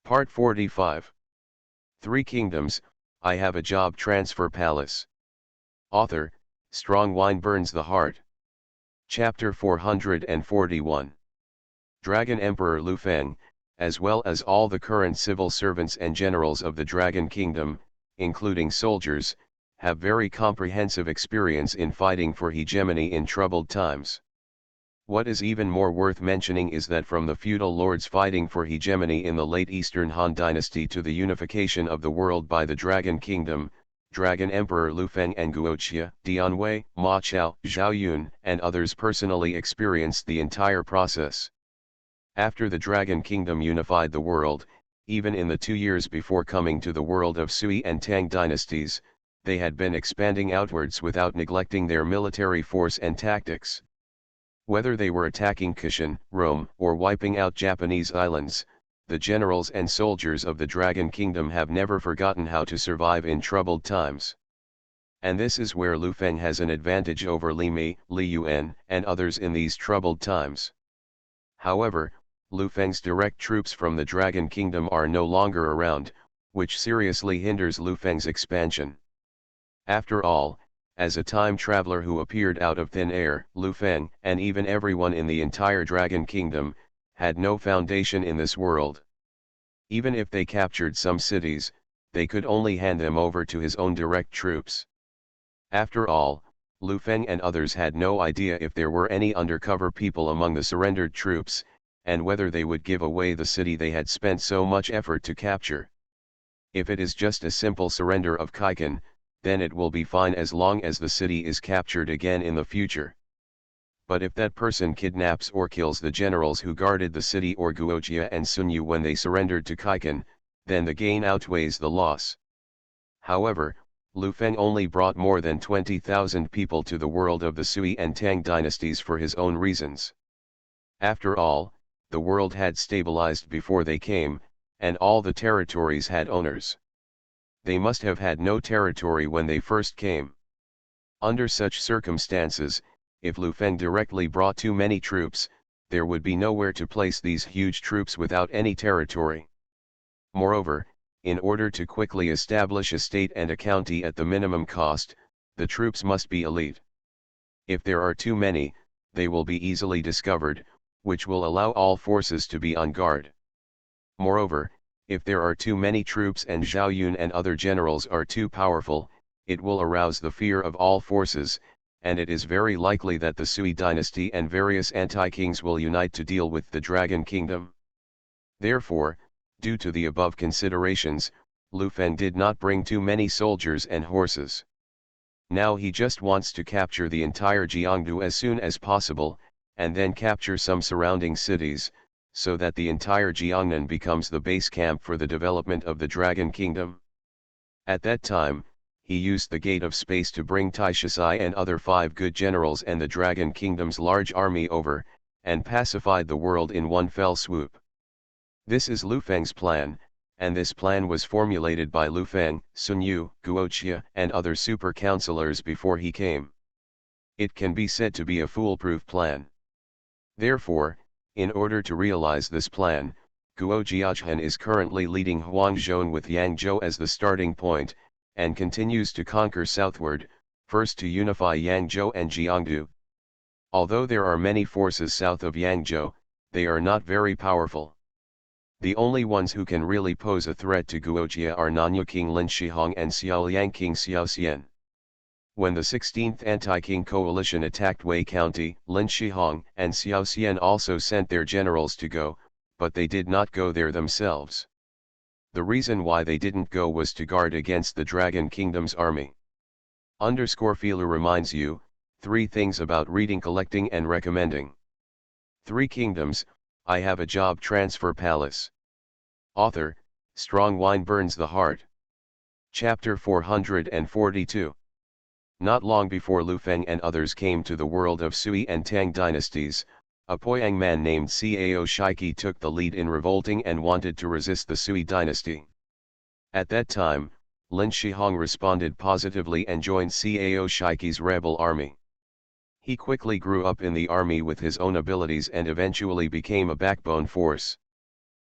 Part 45. Three Kingdoms, I Have a Job Transfer Palace. Author, Strong Wine Burns the Heart. Chapter 441. Dragon Emperor Lu Feng, as well as all the current civil servants and generals of the Dragon Kingdom, including soldiers, have very comprehensive experience in fighting for hegemony in troubled times. What is even more worth mentioning is that from the feudal lords fighting for hegemony in the late Eastern Han Dynasty to the unification of the world by the Dragon Kingdom, Dragon Emperor Lu Feng and Guoxia, Dianwei, Ma Chao, Zhao Yun, and others personally experienced the entire process. After the Dragon Kingdom unified the world, even in the 2 years before coming to the world of Sui and Tang dynasties, they had been expanding outwards without neglecting their military force and tactics. Whether they were attacking Kashan, Rome, or wiping out Japanese islands, the generals and soldiers of the Dragon Kingdom have never forgotten how to survive in troubled times. And this is where Lu Feng has an advantage over Li Mi, Li Yuan, and others in these troubled times. However, Lu Feng's direct troops from the Dragon Kingdom are no longer around, which seriously hinders Lu Feng's expansion. After all, as a time traveler who appeared out of thin air, Lu Feng, and even everyone in the entire Dragon Kingdom, had no foundation in this world. Even if they captured some cities, they could only hand them over to his own direct troops. After all, Lu Feng and others had no idea if there were any undercover people among the surrendered troops, and whether they would give away the city they had spent so much effort to capture. If it is just a simple surrender of Kaikan, then it will be fine as long as the city is captured again in the future. But if that person kidnaps or kills the generals who guarded the city or Guojia and Sunyu when they surrendered to Kaikan, then the gain outweighs the loss. However, Lu Feng only brought more than 20,000 people to the world of the Sui and Tang dynasties for his own reasons. After all, the world had stabilized before they came, and all the territories had owners. They must have had no territory when they first came. Under such circumstances, if Lu Feng directly brought too many troops, there would be nowhere to place these huge troops without any territory. Moreover, in order to quickly establish a state and a county at the minimum cost, the troops must be elite. If there are too many, they will be easily discovered, which will allow all forces to be on guard. Moreover, if there are too many troops and Zhao Yun and other generals are too powerful, it will arouse the fear of all forces, and it is very likely that the Sui dynasty and various anti-kings will unite to deal with the Dragon Kingdom. Therefore, due to the above considerations, Lu Feng did not bring too many soldiers and horses. Now he just wants to capture the entire Jiangdu as soon as possible, and then capture some surrounding cities, so that the entire Jiangnan becomes the base camp for the development of the Dragon Kingdom. At that time, he used the Gate of Space to bring Taishasai and other 5 good generals and the Dragon Kingdom's large army over, and pacified the world in one fell swoop. This is Lu Feng's plan, and this plan was formulated by Lu Feng, Sun Yu, Guoxia, and other super counselors before he came. It can be said to be a foolproof plan. Therefore, in order to realize this plan, Guo Jiazhan is currently leading Huangzhou with Yangzhou as the starting point, and continues to conquer southward, first to unify Yangzhou and Jiangdu. Although there are many forces south of Yangzhou, they are not very powerful. The only ones who can really pose a threat to Guojia are Nanyu King Lin Shihong and Xiaoliang King Xiao Xian. When the 16th Anti-King Coalition attacked Wei County, Lin Shihong and Xiao Xian also sent their generals to go, but they did not go there themselves. The reason why they didn't go was to guard against the Dragon Kingdom's army. Filu reminds you, 3 things about reading, collecting and recommending. 3 Kingdoms, I Have a Job Transfer Palace. Author, Strong Wine Burns the Heart. Chapter 442. Not long before Lu Feng and others came to the world of Sui and Tang dynasties, a Poyang man named Cao Shiki took the lead in revolting and wanted to resist the Sui dynasty. At that time, Lin Shihong responded positively and joined Cao Shiki's rebel army. He quickly grew up in the army with his own abilities and eventually became a backbone force.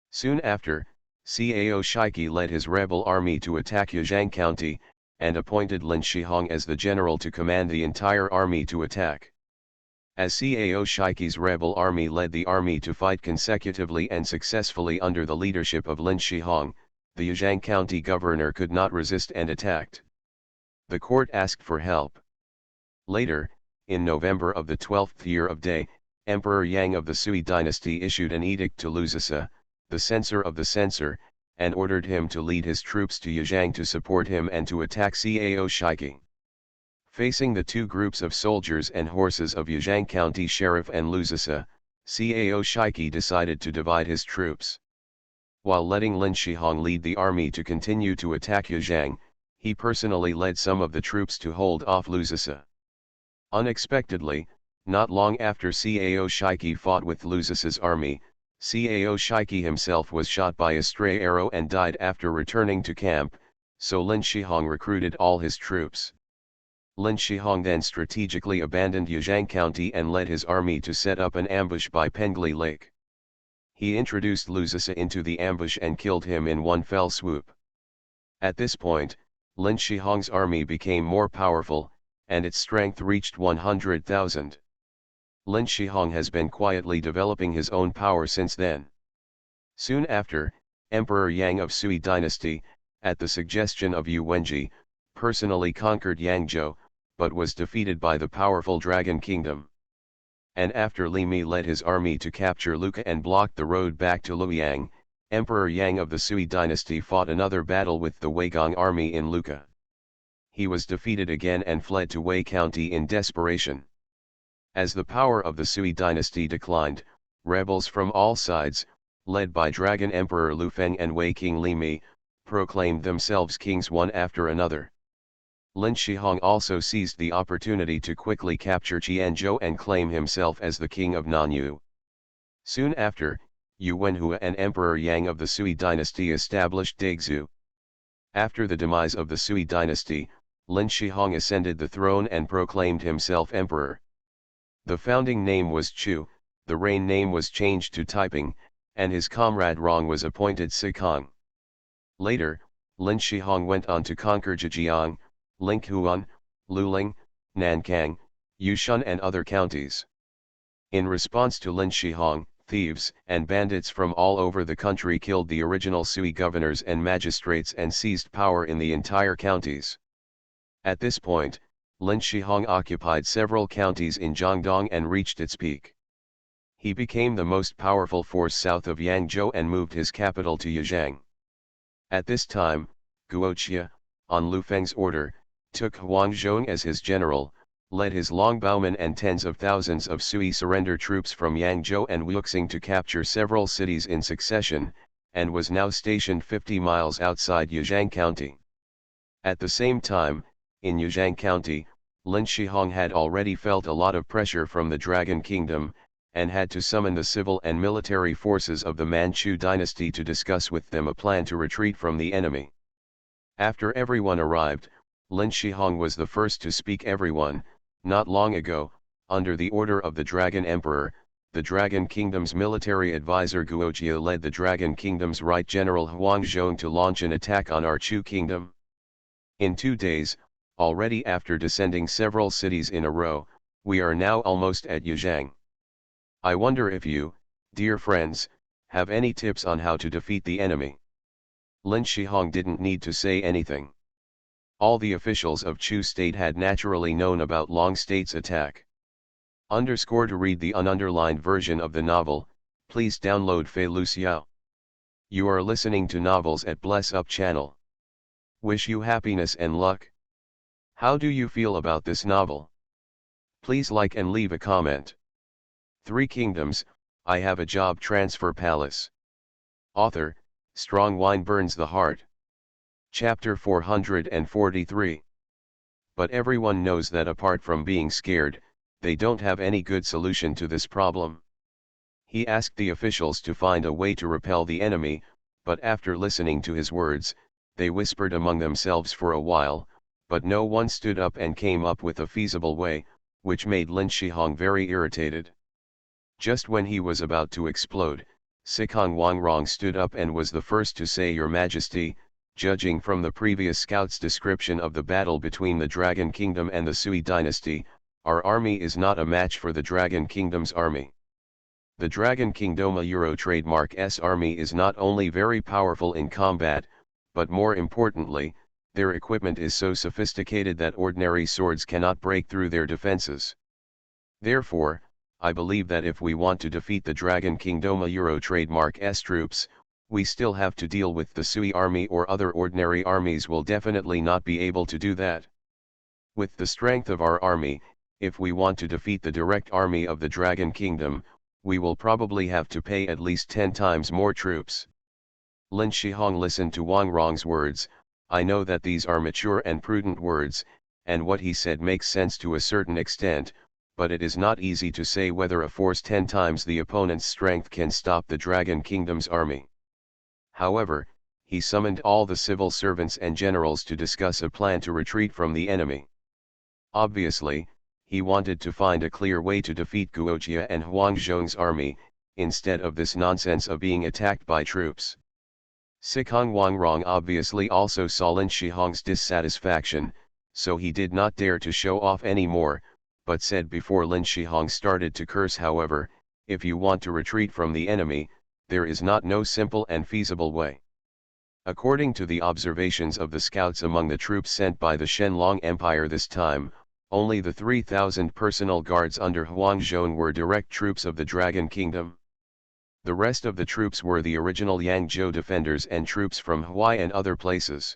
Soon after, Cao Shiki led his rebel army to attack Yuzhang County, and appointed Lin Shihong as the general to command the entire army to attack. As Cao Shiki's rebel army led the army to fight consecutively and successfully under the leadership of Lin Shihong, the Yuzhang County governor could not resist and attacked. The court asked for help. Later, in November of the 12th year of Day, Emperor Yang of the Sui dynasty issued an edict to Luzisa, the censor of the censor, and ordered him to lead his troops to Yuzhang to support him and to attack Cao Shiki. Facing the two groups of soldiers and horses of Yuzhang County Sheriff and Luzisa, Cao Shiki decided to divide his troops. While letting Lin Shihong lead the army to continue to attack Yuzhang, he personally led some of the troops to hold off Luzisa. Unexpectedly, not long after Cao Shiki fought with Luzisa's army, Cao Shiki himself was shot by a stray arrow and died after returning to camp, so Lin Shihong recruited all his troops. Lin Shihong then strategically abandoned Yuzhang County and led his army to set up an ambush by Pengli Lake. He introduced Luzisa into the ambush and killed him in one fell swoop. At this point, Lin Shihong's army became more powerful, and its strength reached 100,000. Lin Shihong has been quietly developing his own power since then. Soon after, Emperor Yang of Sui dynasty, at the suggestion of Yu Wenji, personally conquered Yangzhou, but was defeated by the powerful Dragon Kingdom. And after Li Mi led his army to capture Lucca and blocked the road back to Luoyang, Emperor Yang of the Sui dynasty fought another battle with the Weigong army in Lucca. He was defeated again and fled to Wei County in desperation. As the power of the Sui dynasty declined, rebels from all sides, led by Dragon Emperor Lu Feng and Wei King Li Mi, proclaimed themselves kings one after another. Lin Shihong also seized the opportunity to quickly capture Qianzhou and claim himself as the king of Nanyu. Soon after, Yu Wenhua and Emperor Yang of the Sui dynasty established Daixu. After the demise of the Sui dynasty, Lin Shihong ascended the throne and proclaimed himself emperor. The founding name was Chu, the reign name was changed to Taiping, and his comrade Rong was appointed Sikong. Later, Lin Shihong went on to conquer Zhejiang, Linghuan, Luling, Nankang, Yushan and other counties. In response to Lin Shihong, thieves and bandits from all over the country killed the original Sui governors and magistrates and seized power in the entire counties. At this point, Lin Shihong occupied several counties in Jiangdong and reached its peak. He became the most powerful force south of Yangzhou and moved his capital to Yuzhang. At this time, Guoqia, on Lu Feng's order, took Huangzhong as his general, led his longbowmen and tens of thousands of Sui surrender troops from Yangzhou and Wuxing to capture several cities in succession, and was now stationed 50 miles outside Yuzhang County. At the same time, in Yuzhang County, Lin Shihong had already felt a lot of pressure from the Dragon Kingdom, and had to summon the civil and military forces of the Manchu dynasty to discuss with them a plan to retreat from the enemy. After everyone arrived, Lin Shihong was the first to speak. Everyone, not long ago, under the order of the Dragon Emperor, the Dragon Kingdom's military advisor Guoqia led the Dragon Kingdom's right general Huangzhong to launch an attack on our Chu Kingdom. In 2 days, already after descending several cities in a row, we are now almost at Yuzhang. I wonder if you, dear friends, have any tips on how to defeat the enemy. Lin Shihong didn't need to say anything. All the officials of Chu state had naturally known about Long State's attack. To read the ununderlined version of the novel, please download Fei Lu Xiao. You are listening to novels at Bless Up channel. Wish you happiness and luck. How do you feel about this novel? Please like and leave a comment. 3 Kingdoms, I Have a Job Transfer Palace. Author, Strong Wine Burns the Heart. Chapter 443. But everyone knows that apart from being scared, they don't have any good solution to this problem. He asked the officials to find a way to repel the enemy, but after listening to his words, they whispered among themselves for a while, but no one stood up and came up with a feasible way, which made Lin Shihong very irritated. Just when he was about to explode, Sikong Wangrong stood up and was the first to say, "Your Majesty, judging from the previous scout's description of the battle between the Dragon Kingdom and the Sui dynasty, our army is not a match for the Dragon Kingdom's army. The Dragon Kingdom Euro trademark S army is not only very powerful in combat, but more importantly, their equipment is so sophisticated that ordinary swords cannot break through their defenses. Therefore, I believe that if we want to defeat the Dragon Kingdom Euro trademark S troops, we still have to deal with the Sui army, or other ordinary armies will definitely not be able to do that. With the strength of our army, if we want to defeat the direct army of the Dragon Kingdom, we will probably have to pay at least 10 times more troops." Lin Shihong listened to Wangrong's words. "I know that these are mature and prudent words, and what he said makes sense to a certain extent, but it is not easy to say whether a force 10 times the opponent's strength can stop the Dragon Kingdom's army." However, he summoned all the civil servants and generals to discuss a plan to retreat from the enemy. Obviously, he wanted to find a clear way to defeat Guojia and Huang Zhong's army, instead of this nonsense of being attacked by troops. Sikong Wangrong obviously also saw Lin Shihong's dissatisfaction, so he did not dare to show off any more, but said before Lin Shihong started to curse, "However, if you want to retreat from the enemy, there is no simple and feasible way. According to the observations of the scouts among the troops sent by the Shenlong Empire this time, only the 3,000 personal guards under Huang Zhong were direct troops of the Dragon Kingdom. The rest of the troops were the original Yangzhou defenders and troops from Huai and other places.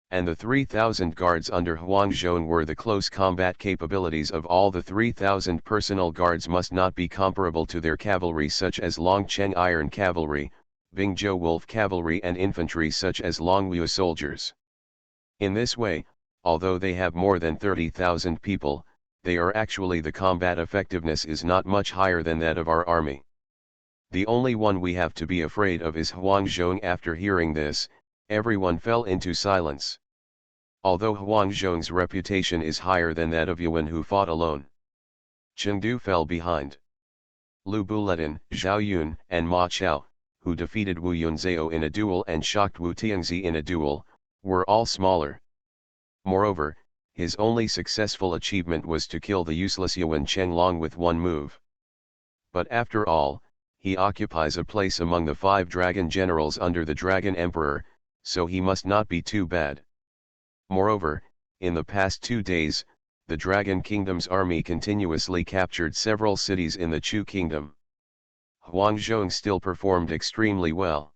And the 3,000 guards under Huang Zhong were the close combat capabilities of all the 3,000 personal guards must not be comparable to their cavalry such as Longcheng Iron Cavalry, Bingzhou Wolf Cavalry and infantry such as Longwu soldiers. In this way, although they have more than 30,000 people, they are actually the combat effectiveness is not much higher than that of our army. The only one we have to be afraid of is Huang Zhong." After hearing this, everyone fell into silence. Although Huang Zhong's reputation is higher than that of Yuan, who fought alone, Chengdu fell behind. Lu Buletin, Zhao Yun, and Ma Chao, who defeated Wu Yunzhao in a duel and shocked Wu Tiangzi in a duel, were all smaller. Moreover, his only successful achievement was to kill the useless Yuan Chenglong with one move. But after all, he occupies a place among the 5 dragon generals under the Dragon Emperor, so he must not be too bad. Moreover, in the past 2 days, the Dragon Kingdom's army continuously captured several cities in the Chu Kingdom. Huang Zhong still performed extremely well.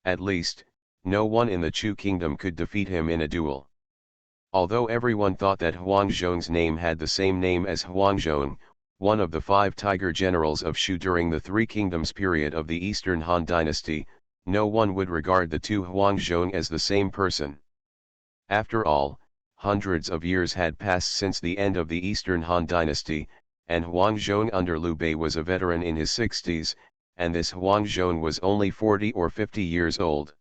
At least, no one in the Chu Kingdom could defeat him in a duel. Although everyone thought that Huang Zhong's name had the same name as Huang Zhong, one of the 5 tiger generals of Shu during the 3 Kingdoms period of the Eastern Han Dynasty, no one would regard the 2 Huang Zhong as the same person. After all, hundreds of years had passed since the end of the Eastern Han Dynasty, and Huang Zhong under Liu Bei was a veteran in his 60s, and this Huang Zhong was only 40 or 50 years old.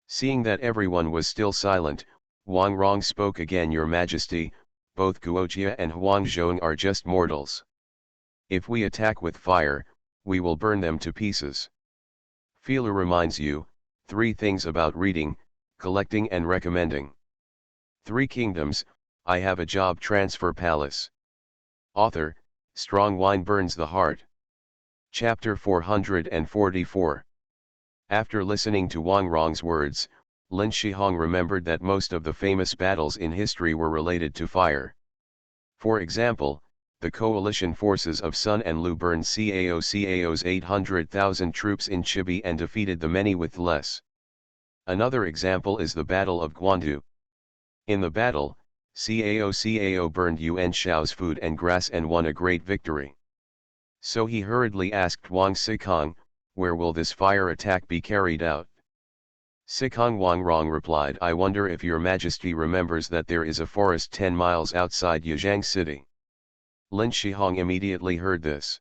Seeing that everyone was still silent, Wang Rong spoke again. "Your Majesty, both Guojia and Huang Zhong are just mortals. If we attack with fire, we will burn them to pieces. Fila reminds you, 3 things about reading, collecting and recommending. 3 Kingdoms, I have a job transfer palace." Author, Strong Wine Burns the Heart. Chapter 444. After listening to Wang Rong's words, Lin Shihong remembered that most of the famous battles in history were related to fire. For example, the coalition forces of Sun and Lu burned Cao's 800,000 troops in Chibi and defeated the many with less. Another example is the Battle of Guandu. In the battle, Cao burned Yuan Shao's food and grass and won a great victory. So he hurriedly asked Wang Sikong, "Where will this fire attack be carried out?" Sikong Wangrong replied, "I wonder if your Majesty remembers that there is a forest 10 miles outside Yizhang City." Lin Shihong immediately heard this.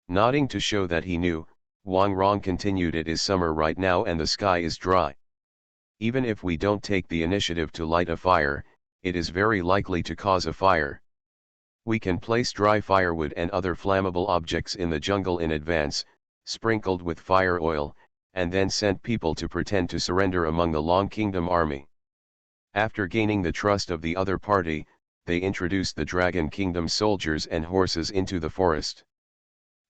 Nodding to show that he knew, Wang Rong continued, "It is summer right now and the sky is dry. Even if we don't take the initiative to light a fire, it is very likely to cause a fire. We can place dry firewood and other flammable objects in the jungle in advance, sprinkled with fire oil, and then sent people to pretend to surrender among the Long Kingdom army. After gaining the trust of the other party, they introduced the Dragon Kingdom soldiers and horses into the forest.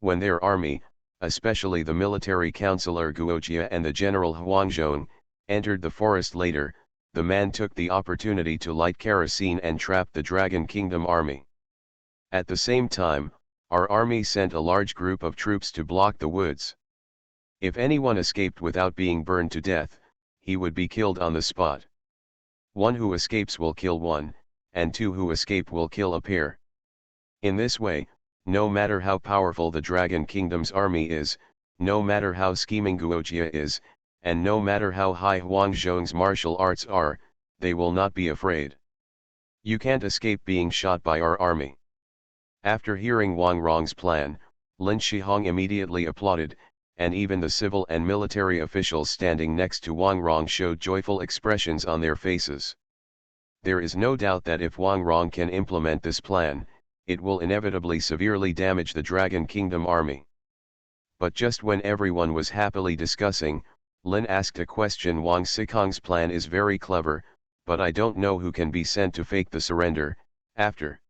When their army, especially the military counselor Guojia and the general Huangzhong, entered the forest later, the man took the opportunity to light kerosene and trap the Dragon Kingdom army. At the same time, our army sent a large group of troops to block the woods. If anyone escaped without being burned to death, he would be killed on the spot. One who escapes will kill one, and two who escape will kill a pair. In this way, no matter how powerful the Dragon Kingdom's army is, no matter how scheming Guojia is, and no matter how high Huangzhong's martial arts are, they will not be afraid. You can't escape being shot by our army. After hearing Wang Rong's plan, Lin Shihong immediately applauded, and even the civil and military officials standing next to Wang Rong showed joyful expressions on their faces. There is no doubt that if Wang Rong can implement this plan, it will inevitably severely damage the Dragon Kingdom army. But just when everyone was happily discussing, Lin asked a question. Wang Xikong's plan is very clever, but I don't know who can be sent to fake the surrender. After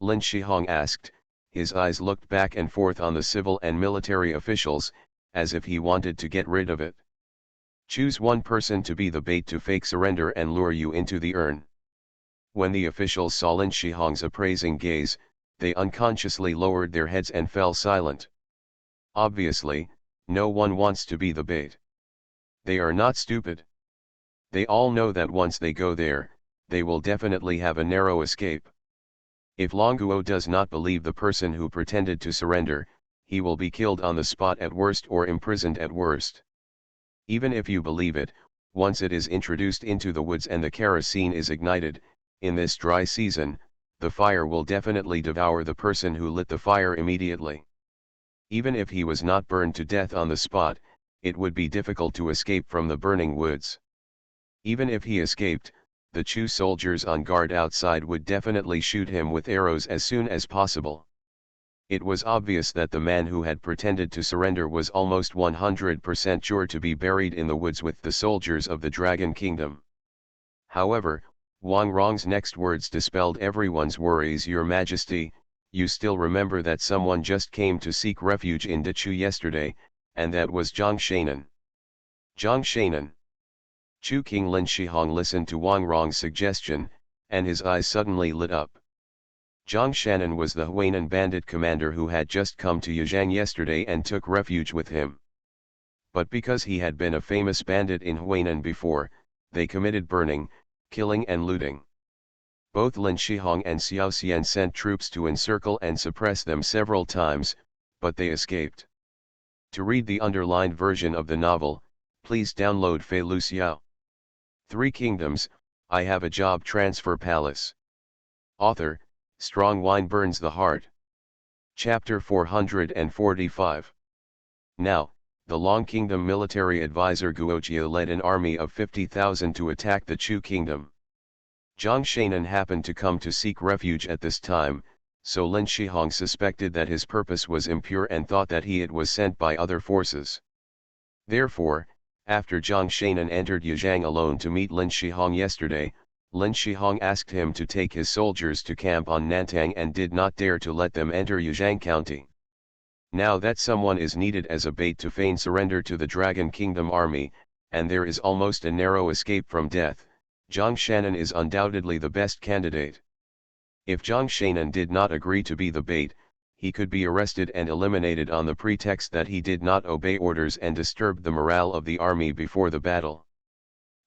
Lin Shihong asked, his eyes looked back and forth on the civil and military officials, as if he wanted to get rid of it. Choose one person to be the bait to fake surrender and lure you into the urn. When the officials saw Lin Shihong's appraising gaze, they unconsciously lowered their heads and fell silent. Obviously, no one wants to be the bait. They are not stupid. They all know that once they go there, they will definitely have a narrow escape. If Longuo does not believe the person who pretended to surrender, he will be killed on the spot at worst or imprisoned at worst. Even if you believe it, once it is introduced into the woods and the kerosene is ignited, in this dry season, the fire will definitely devour the person who lit the fire immediately. Even if he was not burned to death on the spot, it would be difficult to escape from the burning woods. Even if he escaped, the Chu soldiers on guard outside would definitely shoot him with arrows as soon as possible. It was obvious that the man who had pretended to surrender was almost 100% sure to be buried in the woods with the soldiers of the Dragon Kingdom. However, Wang Rong's next words dispelled everyone's worries. Your Majesty, you still remember that someone just came to seek refuge in Dechu yesterday, and that was Zhang Shanan. Zhang Shanan. Chu King Lin Shihong listened to Wang Rong's suggestion, and his eyes suddenly lit up. Zhang Shanan was the Huainan bandit commander who had just come to Yizhang yesterday and took refuge with him. But because he had been a famous bandit in Huainan before, they committed burning, killing and looting. Both Lin Shihong and Xiao Xian sent troops to encircle and suppress them several times, but they escaped. To read the underlined version of the novel, please download Fei Lu Xiao. 3 Kingdoms, I Have a Job Transfer Palace. Author, Strong Wine Burns the Heart. Chapter 445. Now, the Long Kingdom military advisor Guojia led an army of 50,000 to attack the Chu Kingdom. Zhang Shanan happened to come to seek refuge at this time, so Lin Shihong suspected that his purpose was impure and thought that it was sent by other forces. Therefore, after Zhang Shanan entered Yizhang alone to meet Lin Shihong yesterday, Lin Shihong asked him to take his soldiers to camp on Nantang and did not dare to let them enter Yizhang County. Now that someone is needed as a bait to feign surrender to the Dragon Kingdom army, and there is almost a narrow escape from death, Zhang Shanan is undoubtedly the best candidate. If Zhang Shanan did not agree to be the bait, he could be arrested and eliminated on the pretext that he did not obey orders and disturbed the morale of the army before the battle.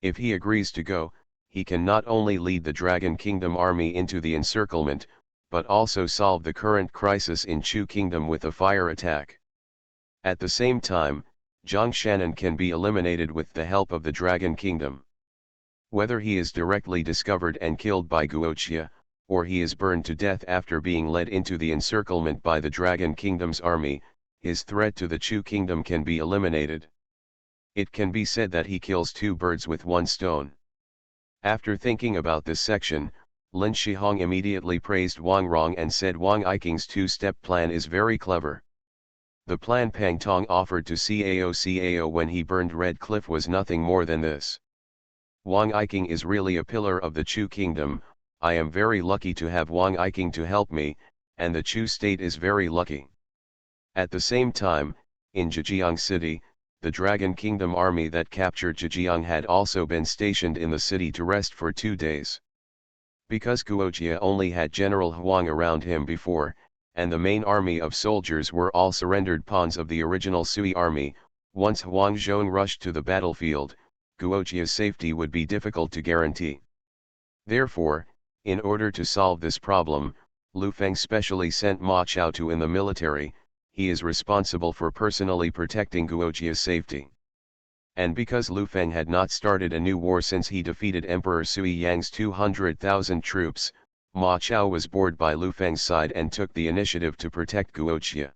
If he agrees to go, he can not only lead the Dragon Kingdom army into the encirclement, but also solve the current crisis in Chu Kingdom with a fire attack. At the same time, Zhang Shanan can be eliminated with the help of the Dragon Kingdom. Whether he is directly discovered and killed by Guojia, or he is burned to death after being led into the encirclement by the Dragon Kingdom's army, his threat to the Chu Kingdom can be eliminated. It can be said that he kills 2 birds with 1 stone. After thinking about this section, Lin Shihong immediately praised Wang Rong and said Wang Yiking's 2-step plan is very clever. The plan Pang Tong offered to Cao when he burned Red Cliff was nothing more than this. Wang Iking is really a pillar of the Chu kingdom. I am very lucky to have Wang Iking to help me, and the Chu state is very lucky. At the same time, in Zhejiang city, the Dragon Kingdom army that captured Zhejiang had also been stationed in the city to rest for 2 days. Because Guojia only had General Huang around him before, and the main army of soldiers were all surrendered pawns of the original Sui army, once Huang Zhong rushed to the battlefield, Guojia's safety would be difficult to guarantee. Therefore, in order to solve this problem, Lu Feng specially sent Ma Chao to in the military. He is responsible for personally protecting Guojia's safety. And because Lu Feng had not started a new war since he defeated Emperor Sui Yang's 200,000 troops, Ma Chao was bored by Lu Feng's side and took the initiative to protect Guojia.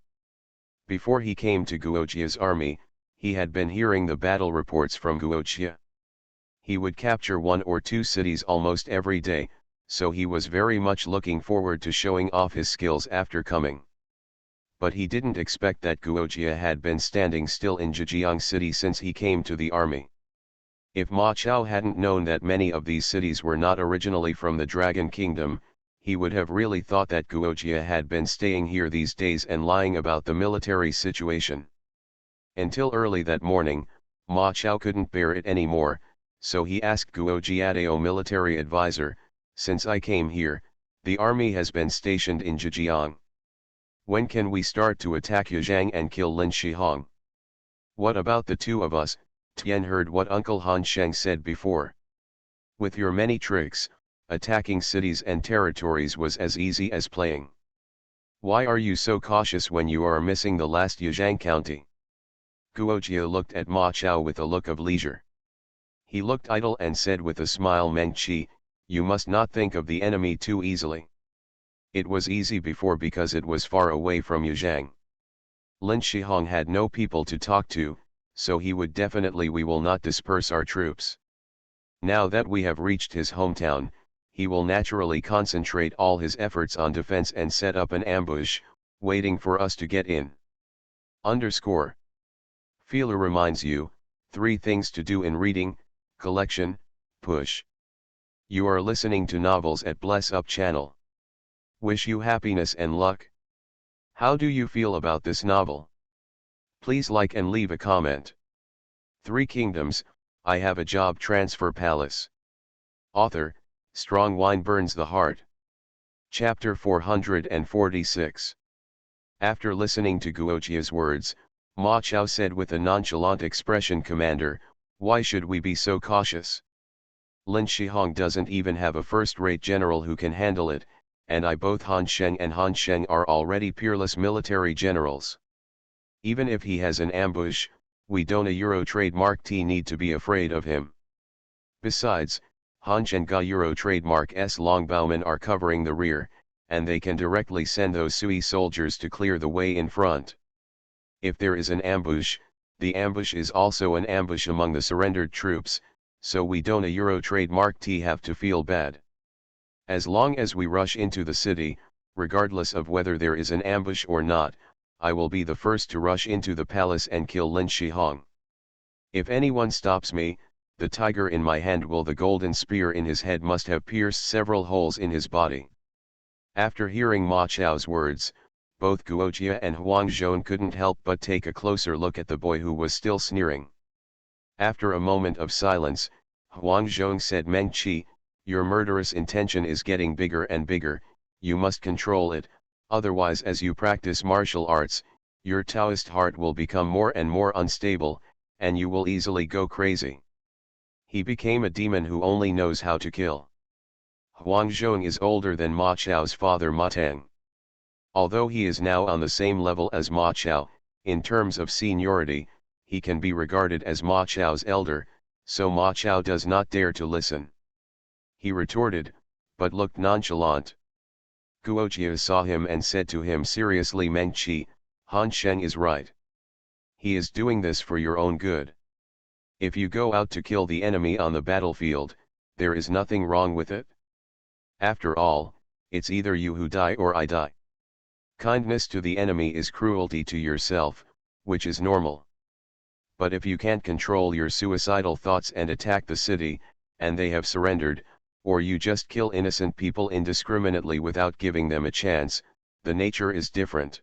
Before he came to Guojia's army, he had been hearing the battle reports from Guojia. He would capture 1 or 2 cities almost every day, so he was very much looking forward to showing off his skills after coming. But he didn't expect that Guojia had been standing still in Zhejiang city since he came to the army. If Ma Chao hadn't known that many of these cities were not originally from the Dragon Kingdom, he would have really thought that Guojia had been staying here these days and lying about the military situation. Until early that morning, Ma Chao couldn't bear it anymore, so he asked Guojiadeo military advisor, "Since I came here, the army has been stationed in Zhejiang. When can we start to attack Yizhang and kill Lin Shihong?" "What about the 2 of us?" Tian heard what Uncle Han Sheng said before. "With your many tricks, attacking cities and territories was as easy as playing. Why are you so cautious when you are missing the last Yizhang county?" Guojia looked at Ma Chao with a look of leisure. He looked idle and said with a smile, "Meng Qi, you must not think of the enemy too easily. It was easy before because it was far away from Yizhang. Lin Shihong had no people to talk to, so we will not disperse our troops. Now that we have reached his hometown, he will naturally concentrate all his efforts on defense and set up an ambush, waiting for us to get in." Underscore. Feeler reminds you, 3 things to do in reading, collection, push. You are listening to novels at Bless Up channel. Wish you happiness and luck. How do you feel about this novel? Please like and leave a comment. 3 Kingdoms, I Have a Job Transfer Palace. Author, Strong Wine Burns the Heart. Chapter 446. After listening to Guojia's words, Ma Chao said with a nonchalant expression, "Commander, why should we be so cautious? Lin Shihong doesn't even have a first-rate general who can handle it, and both Han Sheng and Han Sheng are already peerless military generals. Even if he has an ambush, we don't a Euro trademark T need to be afraid of him. Besides, Han Sheng ga Euro trademark S longbowmen are covering the rear, and they can directly send those Sui soldiers to clear the way in front. If there is an ambush, the ambush is also an ambush among the surrendered troops, so we don't a Euro trademark T have to feel bad. As long as we rush into the city, regardless of whether there is an ambush or not, I will be the first to rush into the palace and kill Lin Shihong. If anyone stops me, the tiger in my hand will the golden spear in his head must have pierced several holes in his body." After hearing Ma Chao's words, both Guojia and Huang Zhong couldn't help but take a closer look at the boy who was still sneering. After a moment of silence, Huang Zhong said, "Meng Qi, your murderous intention is getting bigger and bigger, you must control it, otherwise as you practice martial arts, your Taoist heart will become more and more unstable, and you will easily go crazy. He became a demon who only knows how to kill." Huang Zhong is older than Ma Chao's father Ma Tang. Although he is now on the same level as Ma Chao, in terms of seniority, he can be regarded as Ma Chao's elder, so Ma Chao does not dare to listen. He retorted, but looked nonchalant. Guojia saw him and said to him seriously, "Meng Qi, Han Sheng is right. He is doing this for your own good. If you go out to kill the enemy on the battlefield, there is nothing wrong with it. After all, it's either you who die or I die. Kindness to the enemy is cruelty to yourself, which is normal. But if you can't control your suicidal thoughts and attack the city, and they have surrendered, or you just kill innocent people indiscriminately without giving them a chance, the nature is different.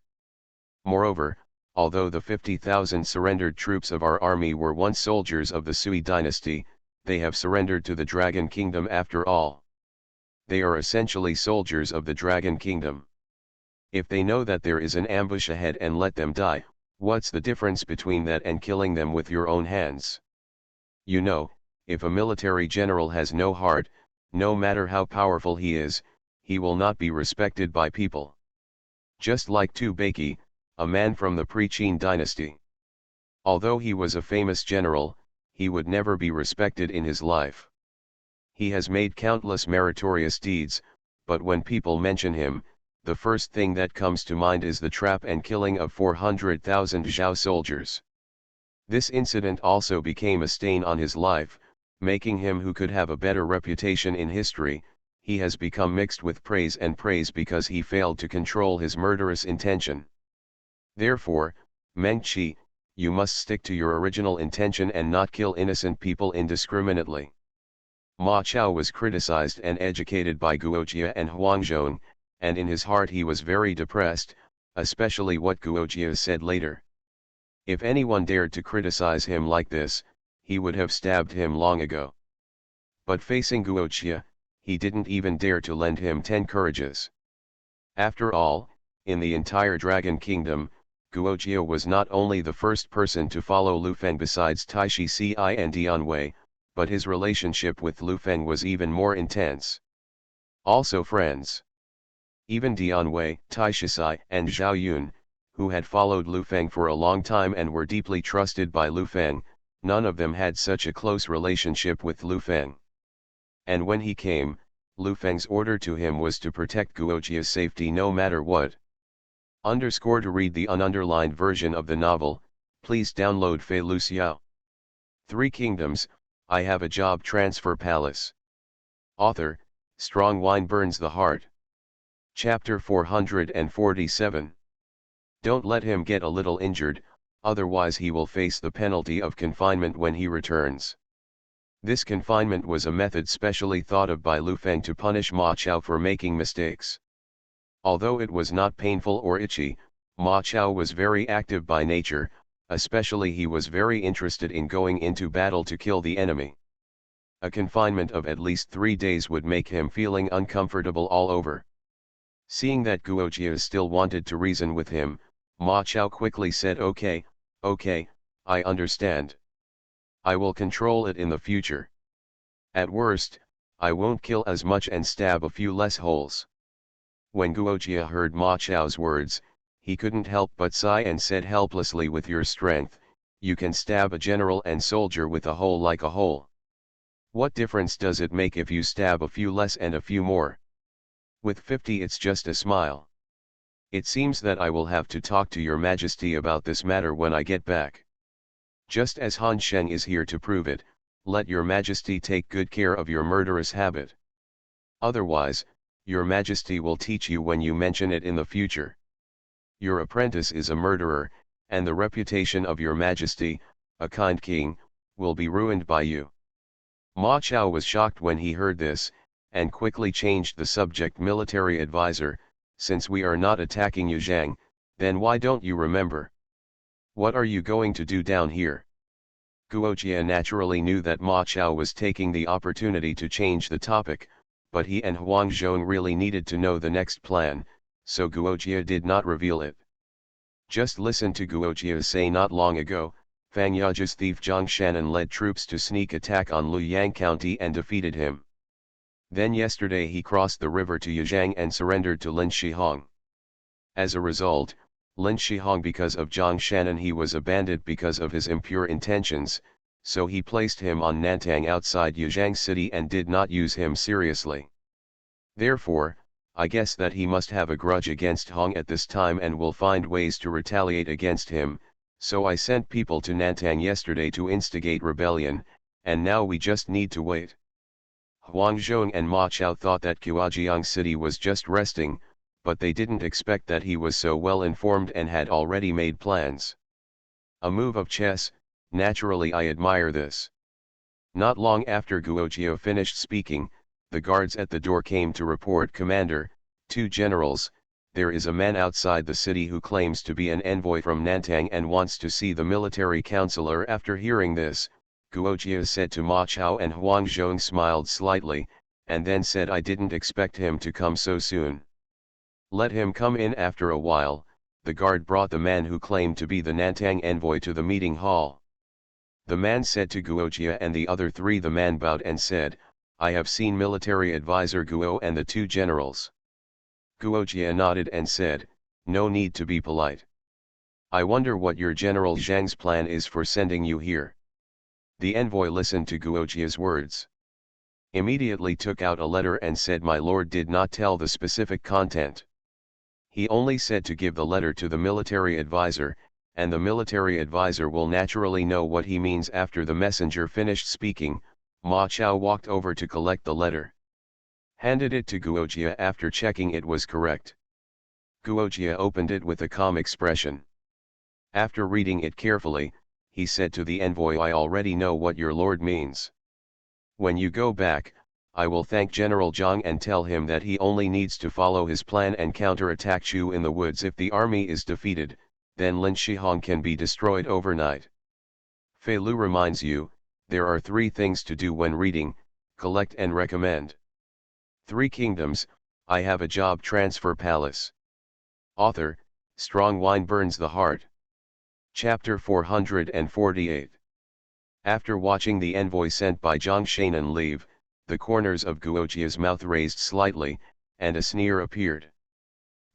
Moreover, although the 50,000 surrendered troops of our army were once soldiers of the Sui dynasty, they have surrendered to the Dragon Kingdom after all. They are essentially soldiers of the Dragon Kingdom. If they know that there is an ambush ahead and let them die, what's the difference between that and killing them with your own hands? You know, if a military general has no heart, no matter how powerful he is, he will not be respected by people. Just like Tubaki, a man from the Pre-Qin dynasty. Although he was a famous general, he would never be respected in his life. He has made countless meritorious deeds, but when people mention him, the first thing that comes to mind is the trap and killing of 400,000 Zhao soldiers. This incident also became a stain on his life, making him who could have a better reputation in history. He has become mixed with praise and praise because he failed to control his murderous intention. Therefore, Meng Qi, you must stick to your original intention and not kill innocent people indiscriminately. Ma Chao was criticized and educated by Guojia and Huangzhong, and in his heart he was very depressed, especially what Guojia said later. If anyone dared to criticize him like this, he would have stabbed him long ago. But facing Guojia, he didn't even dare to lend him 10 courages. After all, in the entire Dragon Kingdom, Guojia was not only the first person to follow Lu Feng besides Taishi Ci and Dian Wei, but his relationship with Lu Feng was even more intense. Also friends. Even Dian Wei, Taishi Ci and Zhao Yun, who had followed Lu Feng for a long time and were deeply trusted by Lu Feng, none of them had such a close relationship with Lu Feng. And when he came, Lu Feng's order to him was to protect Guojia's safety no matter what. To read the ununderlined version of the novel, please download Fei Lu Xiao. 3 Kingdoms, I Have a Job Transfer Palace. Author, Strong Wine Burns the Heart. Chapter 447. Don't let him get a little injured, otherwise he will face the penalty of confinement when he returns. This confinement was a method specially thought of by Lu Feng to punish Ma Chao for making mistakes. Although it was not painful or itchy, Ma Chao was very active by nature, especially he was very interested in going into battle to kill the enemy. A confinement of at least 3 days would make him feeling uncomfortable all over. Seeing that Guojia still wanted to reason with him, Ma Chao quickly said, okay, I understand. I will control it in the future. At worst, I won't kill as much and stab a few less holes. When Guojia heard Ma Chao's words, he couldn't help but sigh and said helplessly, with your strength, you can stab a general and soldier with a hole like a hole. What difference does it make if you stab a few less and a few more? With 50 it's just a smile. It seems that I will have to talk to your majesty about this matter when I get back. Just as Han Sheng is here to prove it, let your majesty take good care of your murderous habit. Otherwise, your majesty will teach you when you mention it in the future. Your apprentice is a murderer, and the reputation of your majesty, a kind king, will be ruined by you. Ma Chao was shocked when he heard this, and quickly changed the subject. Military advisor, since we are not attacking Yuzhang, then why don't you remember? What are you going to do down here? Guojia naturally knew that Ma Chao was taking the opportunity to change the topic, but he and Huang Zhong really needed to know the next plan, so Guojia did not reveal it. Just listen to Guojia say, not long ago, Fang Yaji's thief Zhang Shannon led troops to sneak attack on Luoyang County and defeated him. Then yesterday he crossed the river to Yuzhang and surrendered to Lin Shihong. As a result, Lin Shihong, because of Zhang Shannon he was a bandit because of his impure intentions, so he placed him on Nantang outside Yuzhang city and did not use him seriously. Therefore, I guess that he must have a grudge against Hong at this time and will find ways to retaliate against him, so I sent people to Nantang yesterday to instigate rebellion, and now we just need to wait. Huang Zhong and Ma Chao thought that Guojiang city was just resting, but they didn't expect that he was so well informed and had already made plans. A move of chess, naturally I admire this. Not long after Guojiao finished speaking, the guards at the door came to report, "Commander, 2 generals, there is a man outside the city who claims to be an envoy from Nantang and wants to see the military counselor." After hearing this, Guojiao said to Ma Chao, and Huang Zhong smiled slightly, and then said, "I didn't expect him to come so soon. Let him come in." After a while, the guard brought the man who claimed to be the Nantang envoy to the meeting hall. The man said to Guojiao and the other 3. The man bowed and said, "I have seen military advisor Guo and the 2 generals. Guojiao nodded and said, "No need to be polite. I wonder what your General Zhang's plan is for sending you here." The envoy listened to Guojia's words. Immediately took out a letter and said, "My lord did not tell the specific content. He only said to give the letter to the military advisor, and the military advisor will naturally know what he means." After the messenger finished speaking, Ma Chao walked over to collect the letter. Handed it to Guojiao after checking it was correct. Guojiao opened it with a calm expression. After reading it carefully, he said to the envoy, "I already know what your lord means. When you go back, I will thank General Zhang and tell him that he only needs to follow his plan and counterattack Chu in the woods. If the army is defeated, then Lin Shihong can be destroyed overnight." Fei Lu reminds you, there are 3 things to do when reading: collect and recommend. 3 Kingdoms, I Have a Job Transfer Palace. Author, Strong Wine Burns the Heart. Chapter 448. After watching the envoy sent by Zhang Shainan leave, the corners of Guojia's mouth raised slightly, and a sneer appeared.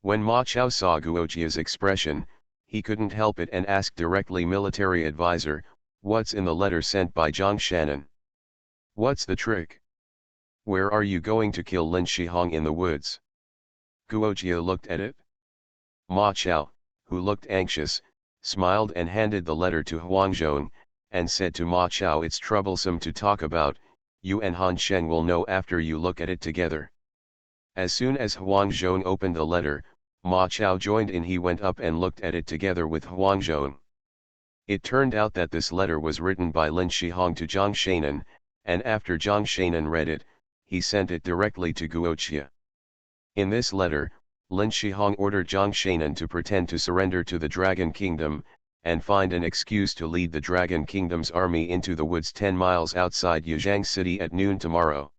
When Ma Chao saw Guojia's expression, he couldn't help it and asked directly, "Military advisor, what's in the letter sent by Zhang Shainan? What's the trick? Where are you going to kill Lin Shihong in the woods?" Guojia looked at it. Ma Chao, who looked anxious, smiled and handed the letter to Huangzhong, and said to Ma Chao, "It's troublesome to talk about, you and Han Sheng will know after you look at it together." As soon as Huangzhong opened the letter, Ma Chao joined in. He went up and looked at it together with Huangzhong. It turned out that this letter was written by Lin Shihong to Zhang Shainan, and after Zhang Shainan read it, he sent it directly to Guoqia. In this letter, Lin Shihong ordered Zhang Shainan to pretend to surrender to the Dragon Kingdom, and find an excuse to lead the Dragon Kingdom's army into the woods 10 miles outside Yuzhang City at noon tomorrow.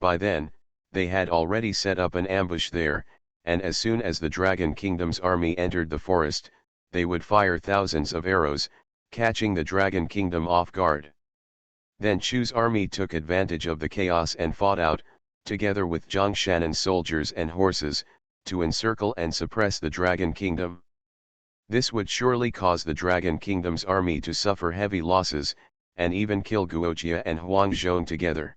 By then, they had already set up an ambush there, and as soon as the Dragon Kingdom's army entered the forest, they would fire thousands of arrows, catching the Dragon Kingdom off guard. Then Chu's army took advantage of the chaos and fought out, together with Zhang Shannan's soldiers and horses, to encircle and suppress the Dragon Kingdom. This would surely cause the Dragon Kingdom's army to suffer heavy losses, and even kill Guojia and Huangzhong together.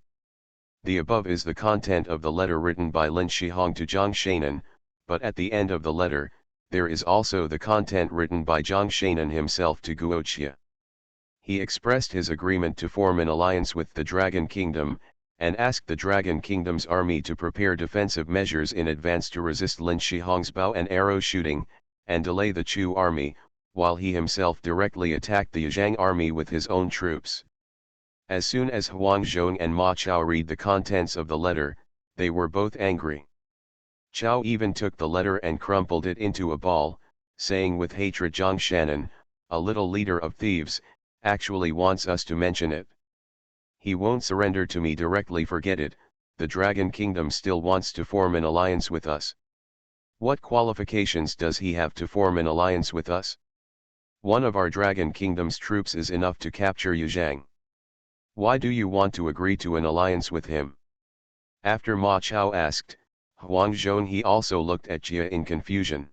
The above is the content of the letter written by Lin Shihong to Zhang Shainan, but at the end of the letter, there is also the content written by Zhang Shainan himself to Guojia. He expressed his agreement to form an alliance with the Dragon Kingdom, and asked the Dragon Kingdom's army to prepare defensive measures in advance to resist Lin Shihong's bow and arrow shooting, and delay the Chu army, while he himself directly attacked the Yuzhang army with his own troops. As soon as Huangzhong and Ma Chao read the contents of the letter, they were both angry. Chao even took the letter and crumpled it into a ball, saying with hatred, "Zhang Shainan, a little leader of thieves, actually wants us to mention it. He won't surrender to me directly. Forget it, the Dragon Kingdom still wants to form an alliance with us. What qualifications does he have to form an alliance with us? One of our Dragon Kingdom's troops is enough to capture Yuzhang. Why do you want to agree to an alliance with him?" After Ma Chao asked Huangzhong, he also looked at Jia in confusion.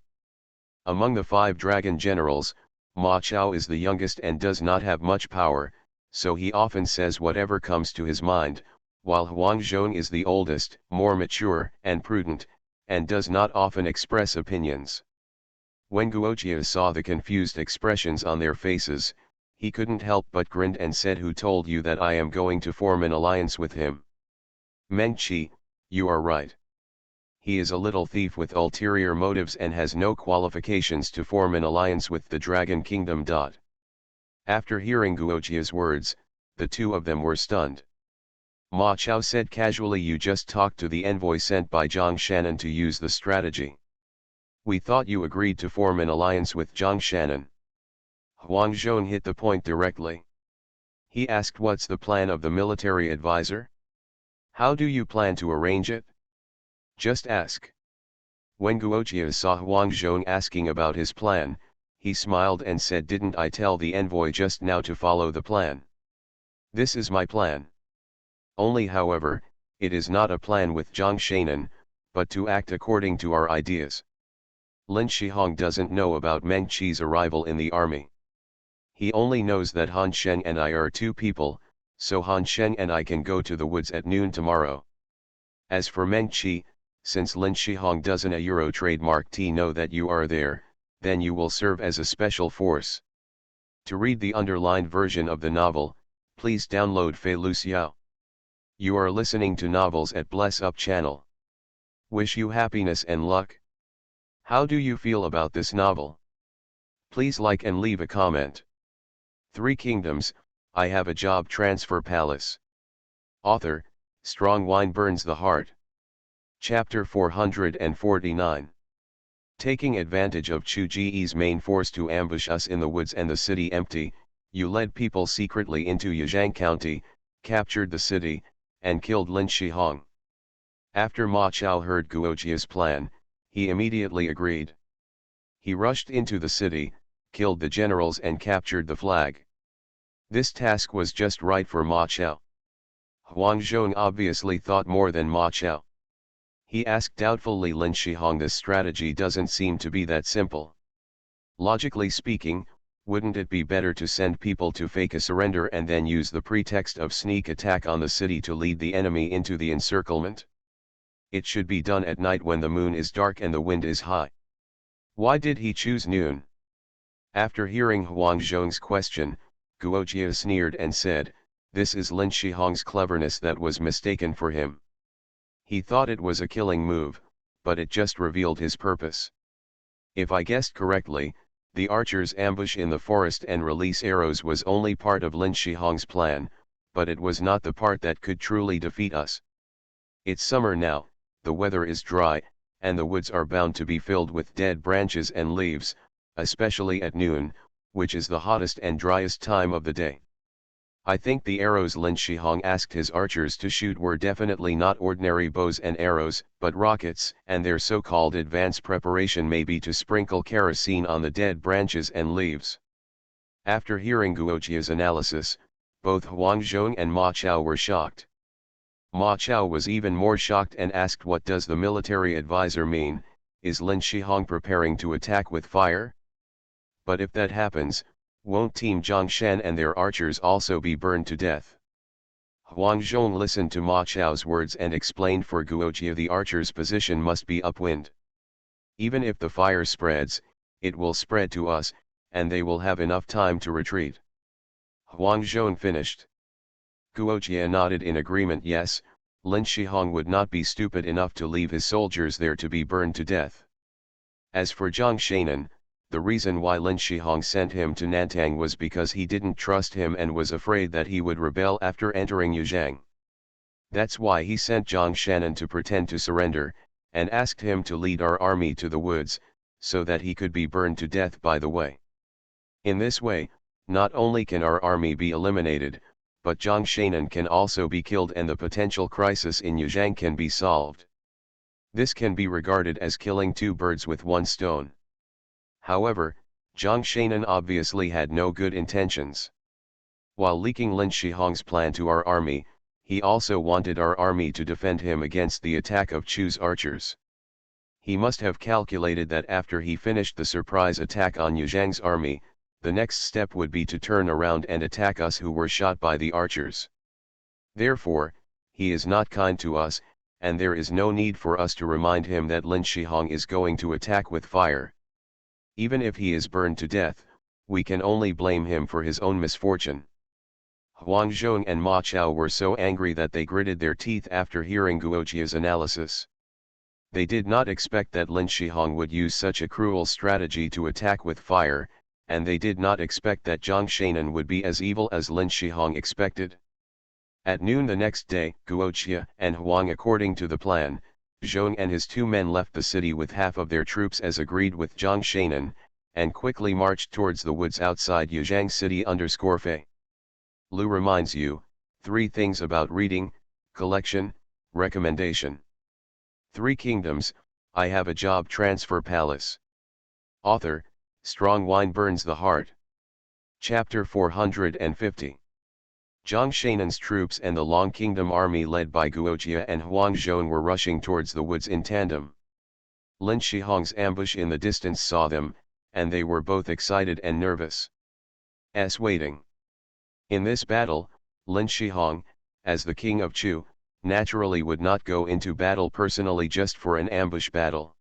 Among the 5 dragon generals, Ma Chao is the youngest and does not have much power, so he often says whatever comes to his mind, while Huangzhong is the oldest, more mature and prudent, and does not often express opinions. When Guojia saw the confused expressions on their faces, he couldn't help but grinned and said, "Who told you that I am going to form an alliance with him? Meng Qi, you are right." he is a little thief with ulterior motives and has no qualifications to form an alliance with the Dragon Kingdom. After hearing Guojia's words, the two of them were stunned. Ma Chao said casually, "You just talked to the envoy sent by Zhang Shannon to use the strategy. We thought you agreed to form an alliance with Zhang Shannon." Huang Zhong hit the point directly. He asked, "What's the plan of the military advisor? How do you plan to arrange it? Just ask." When Guojia saw Huang Zhong asking about his plan, he smiled and said, "Didn't I tell the envoy just now to follow the plan? This is my plan. Only however, it is not a plan with Zhang Shannon, but to act according to our ideas. Lin Shihong doesn't know about Meng Qi's arrival in the army. He only knows that Han Sheng and I are two people, so Han Sheng and I can go to the woods at noon tomorrow. As for Meng Qi, since Lin Shihong doesn't a Euro trademark T know that you are there, then you will serve as a special force." To read the underlined version of the novel, please download Fei Lu Xiao. You are listening to Novels at Bless Up channel. Wish you happiness and luck. How do you feel about this novel? Please like and leave a comment. Three Kingdoms, I Have a Job Transfer Palace. Author, Strong Wine Burns the Heart. Chapter 449. Taking advantage of Chu Ji's main force to ambush us in the woods and the city empty, you led people secretly into Yizhang County, captured the city, and killed Lin Shihong. After Ma Chao heard Guojia's plan, he immediately agreed. He rushed into the city, killed the generals and captured the flag. This task was just right for Ma Chao. Huang Zhong obviously thought more than Ma Chao. He asked doubtfully Lin Shihong, "This strategy doesn't seem to be that simple. Logically speaking, wouldn't it be better to send people to fake a surrender and then use the pretext of sneak attack on the city to lead the enemy into the encirclement? It should be done at night when the moon is dark and the wind is high. Why did he choose noon?" After hearing Huang Zhong's question, Guojia sneered and said, "This is Lin Shihong's cleverness that was mistaken for him. He thought it was a killing move, but it just revealed his purpose. If I guessed correctly, the archers' ambush in the forest and release arrows was only part of Lin Shihong's plan, but it was not the part that could truly defeat us. It's summer now, the weather is dry, and the woods are bound to be filled with dead branches and leaves, especially at noon, which is the hottest and driest time of the day. I think the arrows Lin Shihong asked his archers to shoot were definitely not ordinary bows and arrows, but rockets, and their so-called advance preparation may be to sprinkle kerosene on the dead branches and leaves." After hearing Guojia's analysis, both Huang Zhong and Ma Chao were shocked. Ma Chao was even more shocked and asked, "What does the military advisor mean? Is Lin Shihong preparing to attack with fire? But if that happens, won't Team Zhongshan and their archers also be burned to death?" Huang Zhong listened to Ma Chao's words and explained, "For Guojia the archers' position must be upwind. Even if the fire spreads, it will spread to us, and they will have enough time to retreat." Huang Zhong finished. Guojia nodded in agreement. Yes, Lin Shihong would not be stupid enough to leave his soldiers there to be burned to death. As for Zhang Shannon, the reason why Lin Shihong sent him to Nantang was because he didn't trust him and was afraid that he would rebel after entering Yizhang. That's why he sent Zhang Shannon to pretend to surrender, and asked him to lead our army to the woods, so that he could be burned to death by the way. In this way, not only can our army be eliminated, but Zhang Shannon can also be killed and the potential crisis in Yizhang can be solved. This can be regarded as killing two birds with one stone. However, Zhang Shannon obviously had no good intentions. While leaking Lin Shihong's plan to our army, he also wanted our army to defend him against the attack of Chu's archers. He must have calculated that after he finished the surprise attack on Yizhang's army, the next step would be to turn around and attack us who were shot by the archers. Therefore, he is not kind to us, and there is no need for us to remind him that Lin Shihong is going to attack with fire. Even if he is burned to death, we can only blame him for his own misfortune." Huang Zhong and Ma Chao were so angry that they gritted their teeth after hearing Guojia's analysis. They did not expect that Lin Shihong would use such a cruel strategy to attack with fire, and they did not expect that Zhang Shainan would be as evil as Lin Shihong expected. At noon the next day, Guoqia and Huang, according to the plan, Zhong and his 2 men left the city with half of their troops as agreed with Zhang Shainan, and quickly marched towards the woods outside Yuzhang City. Fei. Lu reminds you, 3 things about reading, collection, recommendation. 3 Kingdoms, I Have a Job Transfer Palace. Author, Strong Wine Burns the Heart. Chapter 450. Zhang Shainan's troops and the Long Kingdom army led by Guoqia and Huang Zhong were rushing towards the woods in tandem. Lin Shihong's ambush in the distance saw them, and they were both excited and nervous. Waiting. In this battle, Lin Shihong, as the king of Chu, naturally would not go into battle personally just for an ambush battle.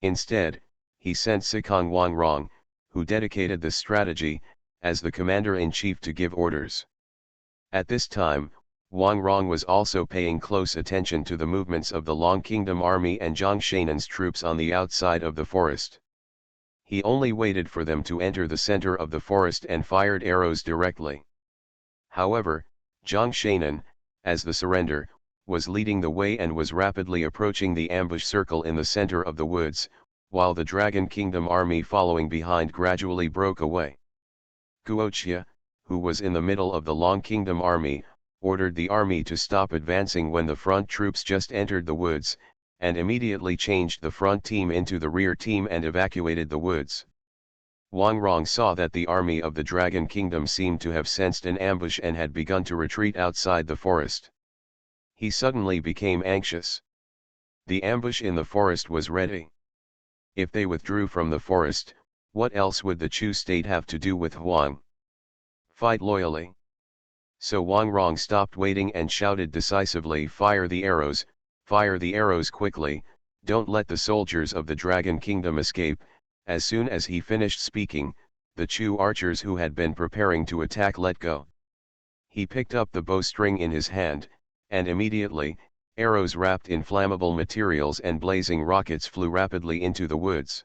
Instead, he sent Sikong Wangrong, who dedicated the strategy, as the commander-in-chief to give orders. At this time, Wangrong was also paying close attention to the movements of the Long Kingdom army and Zhang Shainan's troops on the outside of the forest. He only waited for them to enter the center of the forest and fired arrows directly. However, Zhang Shainan, as the surrender, was leading the way and was rapidly approaching the ambush circle in the center of the woods, while the Dragon Kingdom army following behind gradually broke away. Guoqia, who was in the middle of the Long Kingdom army, ordered the army to stop advancing when the front troops just entered the woods, and immediately changed the front team into the rear team and evacuated the woods. Wangrong saw that the army of the Dragon Kingdom seemed to have sensed an ambush and had begun to retreat outside the forest. He suddenly became anxious. The ambush in the forest was ready. If they withdrew from the forest, what else would the Chu state have to do with Huang? Fight loyally. So Wangrong stopped waiting and shouted decisively, fire the arrows quickly, don't let the soldiers of the Dragon Kingdom escape." As soon as he finished speaking, the Chu archers who had been preparing to attack let go. He picked up the bowstring in his hand, and immediately, arrows wrapped in flammable materials and blazing rockets flew rapidly into the woods.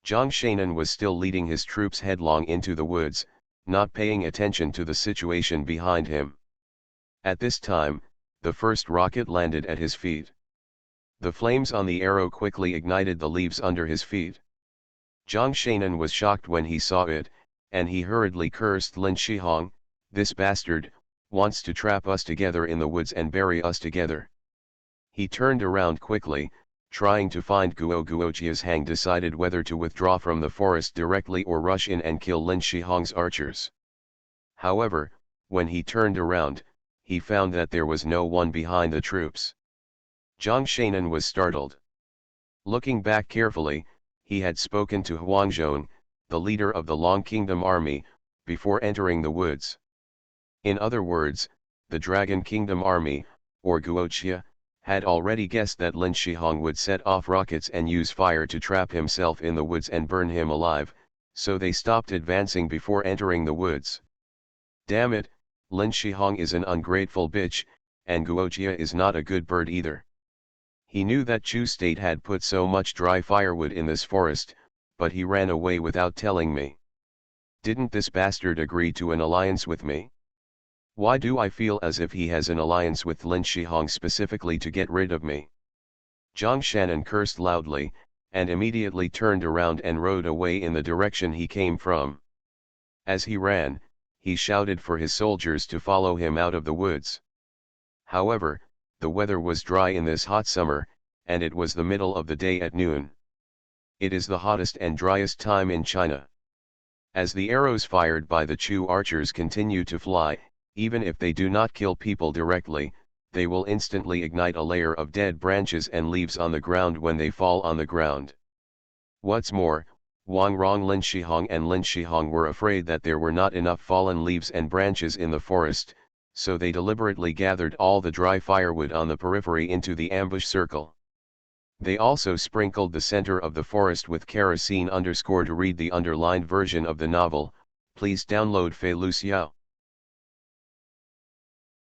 Zhang Shainan was still leading his troops headlong into the woods, not paying attention to the situation behind him. At this time, the first rocket landed at his feet. The flames on the arrow quickly ignited the leaves under his feet. Zhang Shainan was shocked when he saw it, and he hurriedly cursed Lin Shihong, "This bastard wants to trap us together in the woods and bury us together." He turned around quickly, trying to find Guoqia's hang, decided whether to withdraw from the forest directly or rush in and kill Lin Shihong's archers. However, when he turned around, he found that there was no one behind the troops. Zhang Shainan was startled. Looking back carefully, he had spoken to Huang Zhong, the leader of the Long Kingdom army, before entering the woods. In other words, the Dragon Kingdom army, or Guoqia, had already guessed that Lin Shihong would set off rockets and use fire to trap himself in the woods and burn him alive, so they stopped advancing before entering the woods. Damn it, Lin Shihong is an ungrateful bitch, and Guoqia is not a good bird either. He knew that Chu state had put so much dry firewood in this forest, but he ran away without telling me. Didn't this bastard agree to an alliance with me? Why do I feel as if he has an alliance with Lin Shihong specifically to get rid of me? Zhang Shainan cursed loudly, and immediately turned around and rode away in the direction he came from. As he ran, he shouted for his soldiers to follow him out of the woods. However, the weather was dry in this hot summer, and it was the middle of the day at noon. It is the hottest and driest time in China. As the arrows fired by the Chu archers continue to fly, even if they do not kill people directly, they will instantly ignite a layer of dead branches and leaves on the ground when they fall on the ground. What's more, Wangrong, Lin Shihong and Lin Shihong were afraid that there were not enough fallen leaves and branches in the forest, so they deliberately gathered all the dry firewood on the periphery into the ambush circle. They also sprinkled the center of the forest with kerosene. To read the underlined version of the novel, please download Fei Lu Xiao.